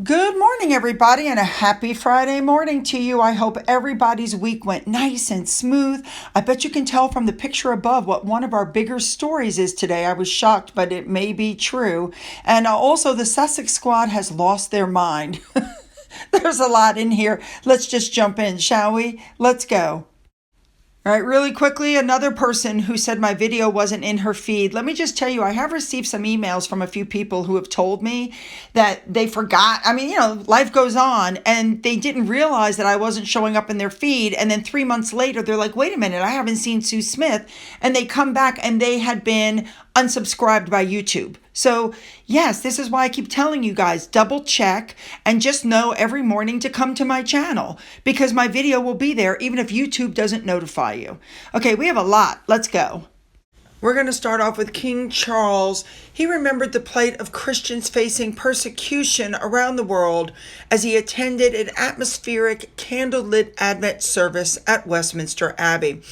Good morning, everybody, and a happy Friday morning to you. I hope everybody's week went nice and smooth. I bet you can tell from the picture above what one of our bigger stories is today. I was shocked, but it may be true. And also, the Sussex squad has lost their mind. There's a lot in here. Let's just jump in, shall we? Let's go. All right, really quickly, another person who said my video wasn't in her feed. Let me just tell you, I have received some emails from a few people who have told me that they forgot. I mean, life goes on, and they didn't realize that I wasn't showing up in their feed. And then 3 months later, they're like, wait a minute, I haven't seen Sue Smith. And they come back and they had been unsubscribed by YouTube. So yes, this is why I keep telling you guys, double check and just know every morning to come to my channel because my video will be there even if YouTube doesn't notify you. Okay, we have a lot. Let's go. We're going to start off with King Charles. He remembered the plight of Christians facing persecution around the world as he attended an atmospheric candlelit Advent service at Westminster Abbey.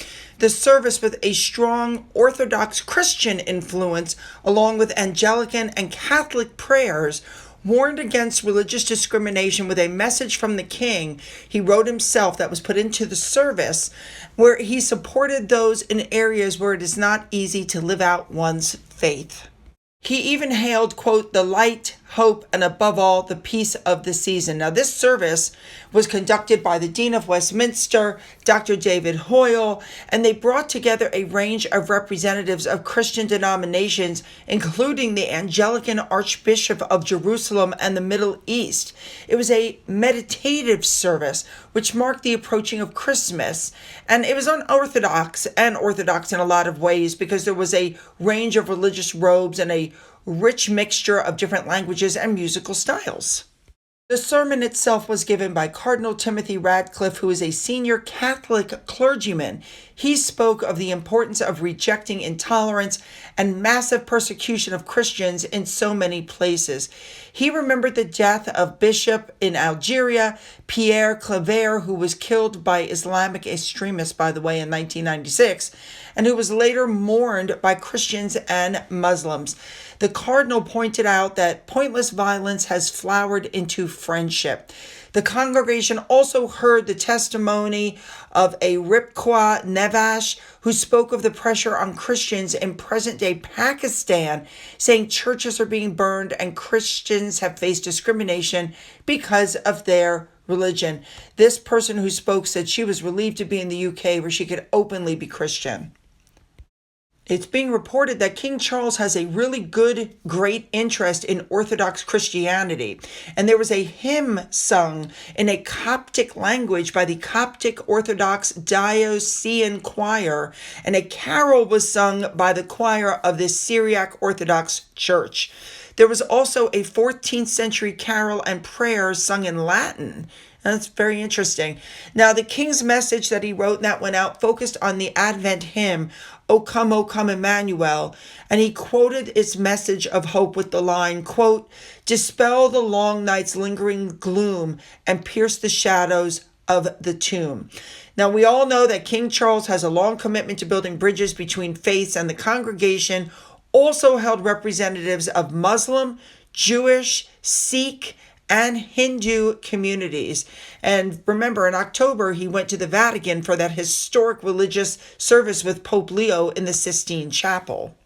The service, with a strong Orthodox Christian influence, along with Anglican and Catholic prayers, warned against religious discrimination with a message from the king he wrote himself that was put into the service, where he supported those in areas where it is not easy to live out one's faith. He even hailed, quote, the light, hope, and above all, the peace of the season. Now, this service was conducted by the Dean of Westminster, Dr. David Hoyle, and they brought together a range of representatives of Christian denominations, including the Anglican Archbishop of Jerusalem and the Middle East. It was a meditative service, which marked the approaching of Christmas, and it was unorthodox and orthodox in a lot of ways because there was a range of religious robes and a rich mixture of different languages and musical styles. The sermon itself was given by Cardinal Timothy Radcliffe, who is a senior Catholic clergyman. He spoke of the importance of rejecting intolerance and massive persecution of Christians in so many places. He remembered the death of Bishop in Algeria, Pierre Claver, who was killed by Islamic extremists, by the way, in 1996, and who was later mourned by Christians and Muslims. The cardinal pointed out that pointless violence has flowered into friendship. The congregation also heard the testimony of a Ripkwa Nevash, who spoke of the pressure on Christians in present-day Pakistan, saying churches are being burned and Christians have faced discrimination because of their religion. This person who spoke said she was relieved to be in the UK where she could openly be Christian. It's being reported that King Charles has a really great interest in Orthodox Christianity. And there was a hymn sung in a Coptic language by the Coptic Orthodox Diocesan Choir, and a carol was sung by the choir of the Syriac Orthodox Church. There was also a 14th century carol and prayers sung in Latin. That's very interesting. Now, the king's message that he wrote and that went out focused on the Advent hymn, O come, Emmanuel. And he quoted its message of hope with the line, quote, dispel the long night's lingering gloom and pierce the shadows of the tomb. Now, we all know that King Charles has a long commitment to building bridges between faiths, and the congregation also held representatives of Muslim, Jewish, Sikh, and Hindu communities. And remember, in October, he went to the Vatican for that historic religious service with Pope Leo in the Sistine Chapel.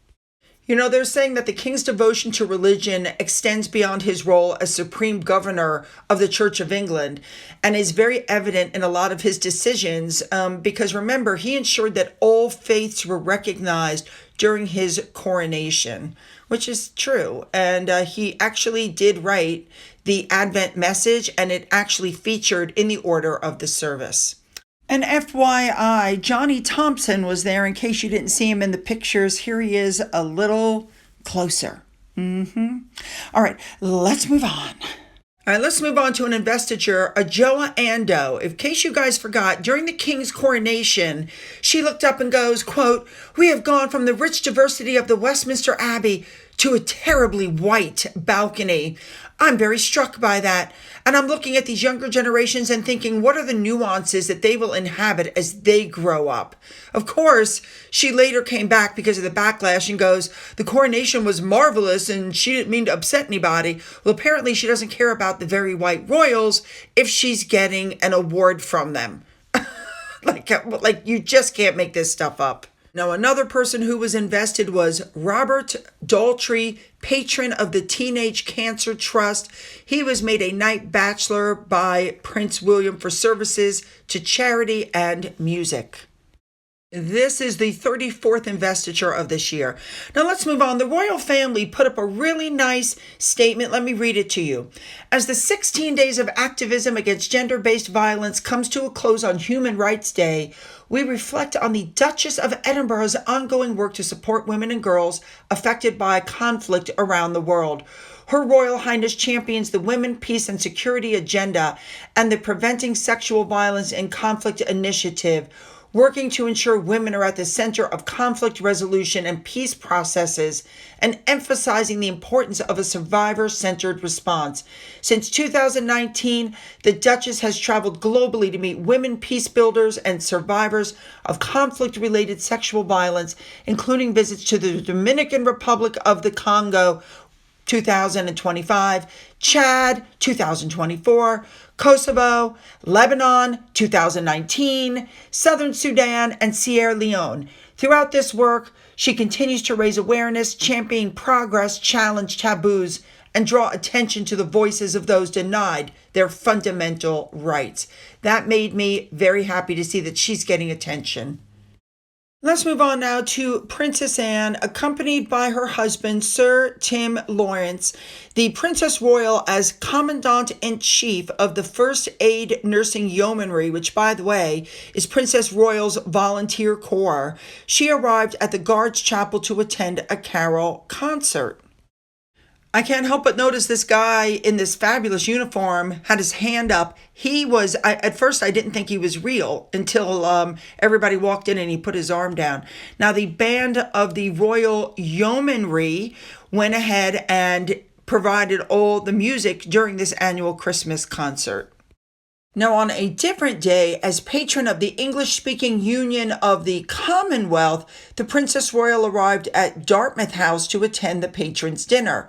They're saying that the king's devotion to religion extends beyond his role as supreme governor of the Church of England and is very evident in a lot of his decisions because, remember, he ensured that all faiths were recognized during his coronation, which is true. And he actually did write the Advent message, and it actually featured in the order of the service. And FYI, Johnny Thompson was there in case you didn't see him in the pictures. Here he is a little closer. All right, let's move on. All right, let's move on to an investiture, Adjoa Andoh. In case you guys forgot, during the king's coronation, she looked up and goes, quote, we have gone from the rich diversity of the Westminster Abbey to a terribly white balcony. I'm very struck by that. And I'm looking at these younger generations and thinking, what are the nuances that they will inhabit as they grow up? Of course, she later came back because of the backlash and goes, the coronation was marvelous and she didn't mean to upset anybody. Well, apparently she doesn't care about the very white royals if she's getting an award from them. Like you just can't make this stuff up. Now, another person who was invested was Robert Daltrey, patron of the Teenage Cancer Trust. He was made a Knight Bachelor by Prince William for services to charity and music. This is the 34th investiture of this year. Now let's move on. The royal family put up a really nice statement. Let me read it to you. As the 16 days of activism against gender-based violence comes to a close on Human Rights Day, we reflect on the Duchess of Edinburgh's ongoing work to support women and girls affected by conflict around the world. Her Royal Highness champions the Women, Peace and Security agenda and the Preventing Sexual Violence in Conflict initiative, working to ensure women are at the center of conflict resolution and peace processes, and emphasizing the importance of a survivor-centered response. Since 2019, the Duchess has traveled globally to meet women peace builders and survivors of conflict-related sexual violence, including visits to the Dominican Republic of the Congo, 2025, Chad, 2024, Kosovo, Lebanon, 2019, Southern Sudan, and Sierra Leone. Throughout this work, she continues to raise awareness, champion progress, challenge taboos, and draw attention to the voices of those denied their fundamental rights. That made me very happy to see that she's getting attention. Let's move on now to Princess Anne, accompanied by her husband, Sir Tim Lawrence, the Princess Royal as Commandant-in-Chief of the First Aid Nursing Yeomanry, which, by the way, is Princess Royal's volunteer corps. She arrived at the Guards Chapel to attend a carol concert. I can't help but notice this guy in this fabulous uniform had his hand up. At first I didn't think he was real until everybody walked in and he put his arm down. Now, the band of the Royal Yeomanry went ahead and provided all the music during this annual Christmas concert. Now, on a different day, as patron of the English-speaking Union of the Commonwealth, the Princess Royal arrived at Dartmouth House to attend the patrons' dinner.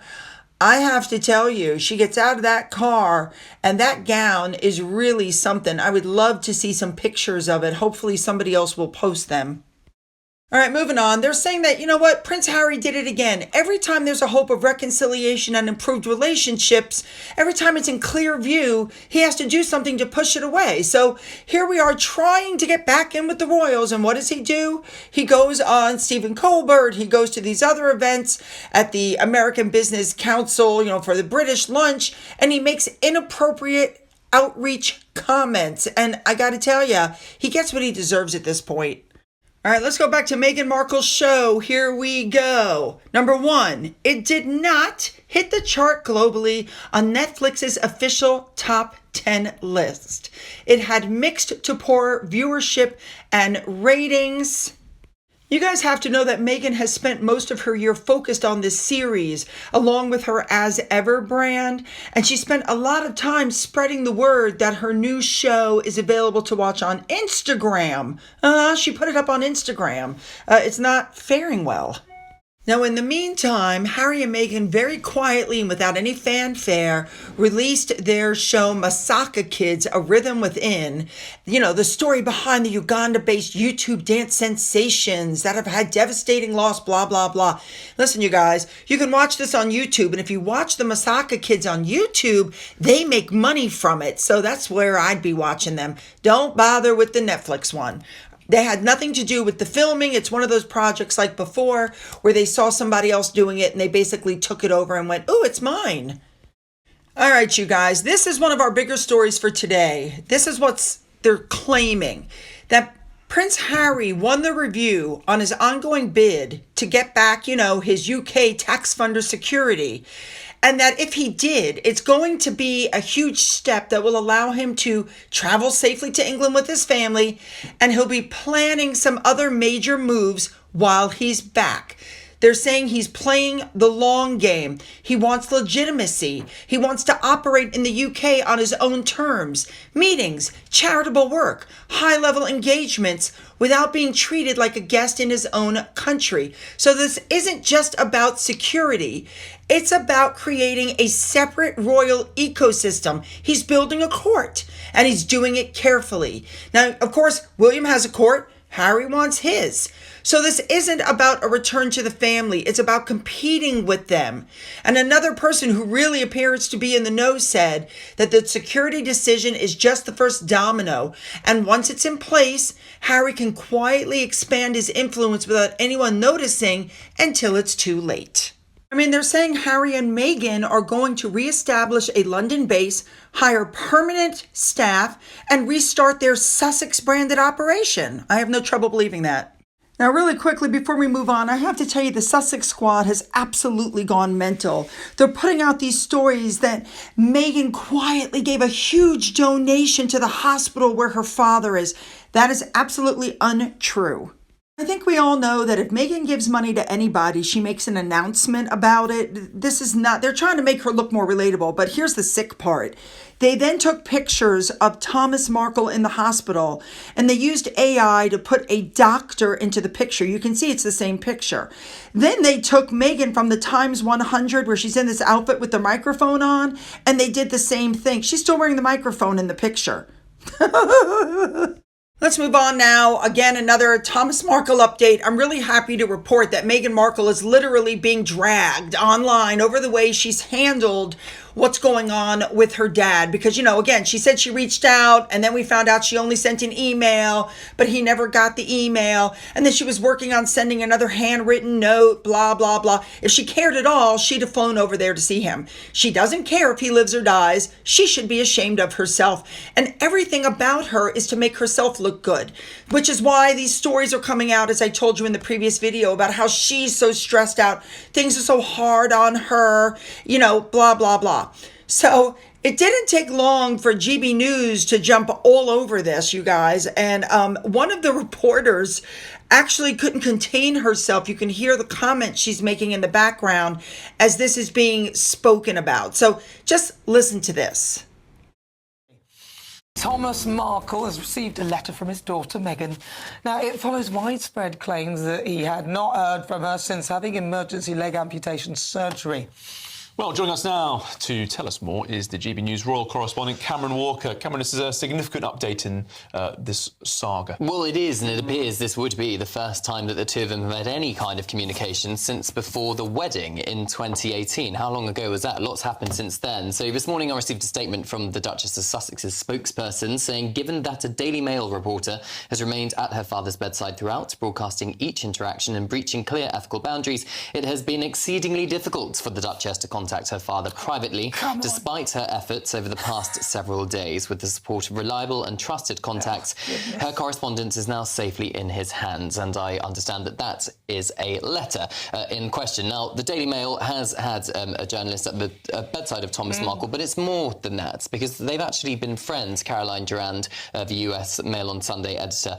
I have to tell you, she gets out of that car and that gown is really something. I would love to see some pictures of it. Hopefully somebody else will post them. All right, moving on. They're saying that, you know what, Prince Harry did it again. Every time there's a hope of reconciliation and improved relationships, every time it's in clear view, he has to do something to push it away. So here we are trying to get back in with the royals. And what does he do? He goes on Stephen Colbert. He goes to these other events at the American Business Council, for the British lunch, and he makes inappropriate outreach comments. And I got to tell you, he gets what he deserves at this point. All right, let's go back to Meghan Markle's show. Here we go. Number 1, it did not hit the chart globally on Netflix's official top 10 list. It had mixed to poor viewership and ratings. You guys have to know that Meghan has spent most of her year focused on this series, along with her As Ever brand, and she spent a lot of time spreading the word that her new show is available to watch on Instagram. She put it up on Instagram. It's not faring well. Now, in the meantime, Harry and Meghan very quietly and without any fanfare released their show Saga Kids, A Rhythm Within. The story behind the Uganda-based YouTube dance sensations that have had devastating loss, blah, blah, blah. Listen, you guys, you can watch this on YouTube. And if you watch the Saga Kids on YouTube, they make money from it. So that's where I'd be watching them. Don't bother with the Netflix one. They had nothing to do with the filming. It's one of those projects like before where they saw somebody else doing it and they basically took it over and went, "Ooh, it's mine." All right, you guys, this is one of our bigger stories for today. This is what they're claiming, that Prince Harry won the review on his ongoing bid to get back, his UK tax funder security. And that if he did, it's going to be a huge step that will allow him to travel safely to England with his family, and he'll be planning some other major moves while he's back. They're saying he's playing the long game. He wants legitimacy. He wants to operate in the UK on his own terms. Meetings, charitable work, high-level engagements without being treated like a guest in his own country. So this isn't just about security. It's about creating a separate royal ecosystem. He's building a court, and he's doing it carefully. Now, of course, William has a court. Harry wants his. So this isn't about a return to the family. It's about competing with them. And another person who really appears to be in the know said that the security decision is just the first domino. And once it's in place, Harry can quietly expand his influence without anyone noticing until it's too late. I mean, they're saying Harry and Meghan are going to reestablish a London base, hire permanent staff, and restart their Sussex branded operation. I have no trouble believing that. Now, really quickly, before we move on, I have to tell you the Sussex squad has absolutely gone mental. They're putting out these stories that Meghan quietly gave a huge donation to the hospital where her father is. That is absolutely untrue. I think we all know that if Meghan gives money to anybody, she makes an announcement about it. This is not, they're trying to make her look more relatable, but here's the sick part. They then took pictures of Thomas Markle in the hospital, and they used AI to put a doctor into the picture. You can see it's the same picture. Then they took Meghan from the Times 100, where she's in this outfit with the microphone on, and they did the same thing. She's still wearing the microphone in the picture. Let's move on now. Again, another Thomas Markle update. I'm really happy to report that Meghan Markle is literally being dragged online over the way she's handled what's going on with her dad. Because, again, she said she reached out, and then we found out she only sent an email, but he never got the email. And then she was working on sending another handwritten note, blah, blah, blah. If she cared at all, she'd have flown over there to see him. She doesn't care if he lives or dies. She should be ashamed of herself. And everything about her is to make herself look good, which is why these stories are coming out, as I told you in the previous video, about how she's so stressed out. Things are so hard on her, blah, blah, blah. So it didn't take long for GB News to jump all over this, you guys. And one of the reporters actually couldn't contain herself. You can hear the comments she's making in the background as this is being spoken about. So just listen to this. Thomas Markle has received a letter from his daughter Meghan. Now, it follows widespread claims that he had not heard from her since having emergency leg amputation surgery. Well, joining us now to tell us more is the GB News royal correspondent Cameron Walker. Cameron, this is a significant update in this saga. Well, it is, and it appears this would be the first time that the two of them have had any kind of communication since before the wedding in 2018. How long ago was that? Lots happened since then. So this morning I received a statement from the Duchess of Sussex's spokesperson saying, given that a Daily Mail reporter has remained at her father's bedside throughout, broadcasting each interaction and breaching clear ethical boundaries, it has been exceedingly difficult for the Duchess to contact her father privately, despite her efforts over the past several days. With the support of reliable and trusted contacts, her correspondence is now safely in his hands, and I understand that that is a letter in question. Now, the Daily Mail has had a journalist at the bedside of Thomas Markle, but it's more than that, because they've actually been friends, Caroline Durand, the US Mail on Sunday editor,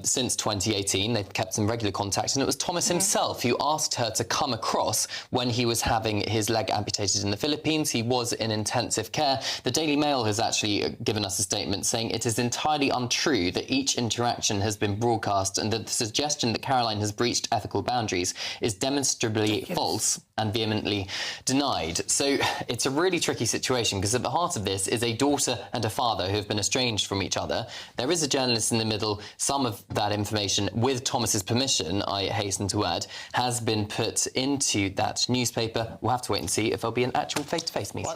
since 2018. They've kept some regular contact, and it was Thomas himself who asked her to come across when he was having his leg amputated in the Philippines. He was in intensive care. The Daily Mail has actually given us a statement saying it is entirely untrue that each interaction has been broadcast, and that the suggestion that Caroline has breached ethical boundaries is demonstrably false and vehemently denied. So it's a really tricky situation, because at the heart of this is a daughter and a father who have been estranged from each other. There is a journalist in the middle. Some of that information, with Thomas's permission, I hasten to add, has been put into that newspaper. We'll have to wait and see if there'll be an actual face-to-face meeting.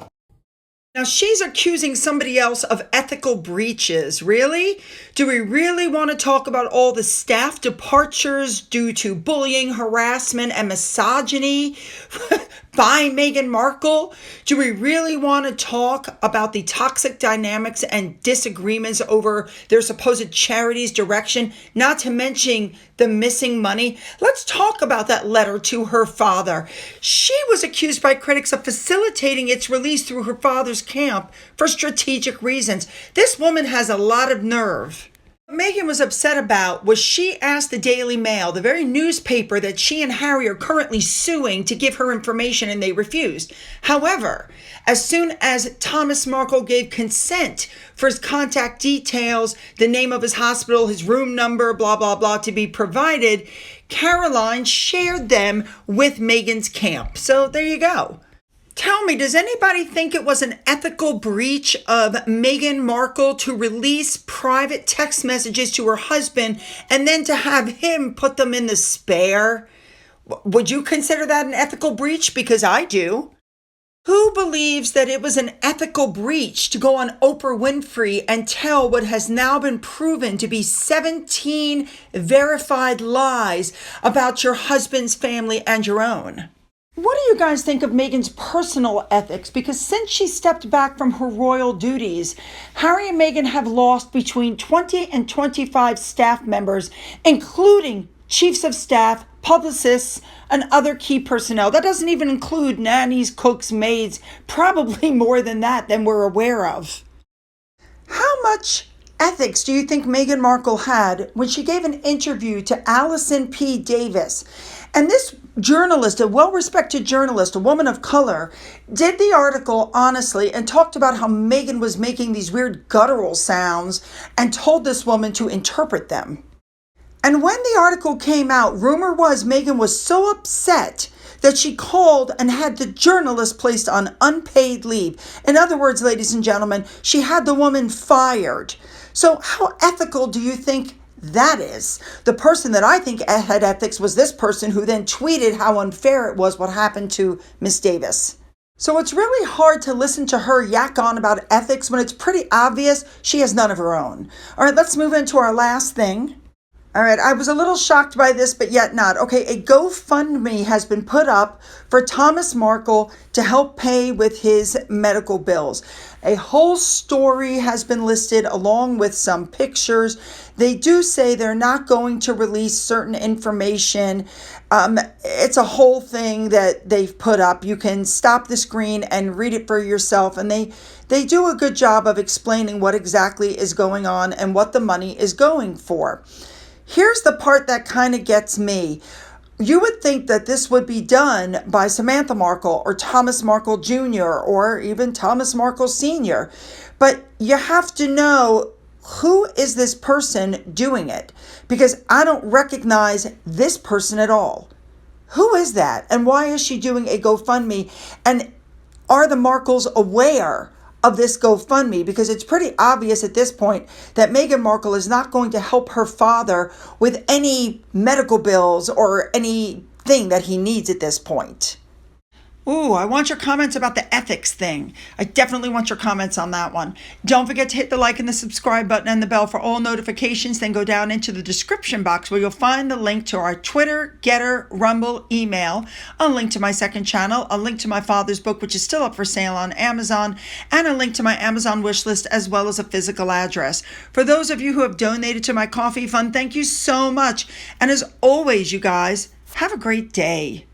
Now, she's accusing somebody else of ethical breaches. Really? Do we really want to talk about all the staff departures due to bullying, harassment, and misogyny by Meghan Markle? Do we really want to talk about the toxic dynamics and disagreements over their supposed charity's direction, not to mention the missing money? Let's talk about that letter to her father. She was accused by critics of facilitating its release through her father's camp for strategic reasons. This woman has a lot of nerve. What Meghan was upset about was she asked the Daily Mail, the very newspaper that she and Harry are currently suing, to give her information, and they refused. However, as soon as Thomas Markle gave consent for his contact details, the name of his hospital, his room number, blah, blah, blah, to be provided, Caroline shared them with Meghan's camp. So there you go. Tell me, does anybody think it was an ethical breach of Meghan Markle to release private text messages to her husband and then to have him put them in the spare? Would you consider that an ethical breach? Because I do. Who believes that it was an ethical breach to go on Oprah Winfrey and tell what has now been proven to be 17 verified lies about your husband's family and your own? What do you guys think of Meghan's personal ethics? Because since she stepped back from her royal duties, Harry and Meghan have lost between 20 and 25 staff members, including chiefs of staff, publicists, and other key personnel. That doesn't even include nannies, cooks, maids, probably more than that than we're aware of. How much ethics do you think Meghan Markle had when she gave an interview to Alison P. Davis? And this journalist, a well-respected journalist, a woman of color, did the article honestly and talked about how Meghan was making these weird guttural sounds and told this woman to interpret them. And when the article came out, rumor was Meghan was so upset that she called and had the journalist placed on unpaid leave. In other words, ladies and gentlemen, she had the woman fired. So how ethical do you think that is? The person that I think had ethics was this person who then tweeted how unfair it was what happened to Miss Davis. So it's really hard to listen to her yak on about ethics when it's pretty obvious she has none of her own. All right, let's move into our last thing. All right, I was a little shocked by this, but yet not. Okay, a GoFundMe has been put up for Thomas Markle to help pay with his medical bills. A whole story has been listed along with some pictures. They do say they're not going to release certain information. It's a whole thing that they've put up. You can stop the screen and read it for yourself, and they do a good job of explaining what exactly is going on and what the money is going for. Here's the part that kind of gets me. You would think that this would be done by Samantha Markle or Thomas Markle Jr. or even Thomas Markle Sr. But you have to know, who is this person doing it? Because I don't recognize this person at all. Who is that? And why is she doing a GoFundMe? And are the Markles aware of this GoFundMe? Because it's pretty obvious at this point that Meghan Markle is not going to help her father with any medical bills or anything that he needs at this point. Ooh, I want your comments about the ethics thing. I definitely want your comments on that one. Don't forget to hit the like and the subscribe button and the bell for all notifications. Then go down into the description box where you'll find the link to our Twitter, Gettr, Rumble, email, a link to my second channel, a link to my father's book, which is still up for sale on Amazon, and a link to my Amazon wish list, as well as a physical address. For those of you who have donated to my coffee fund, thank you so much. And as always, you guys, have a great day.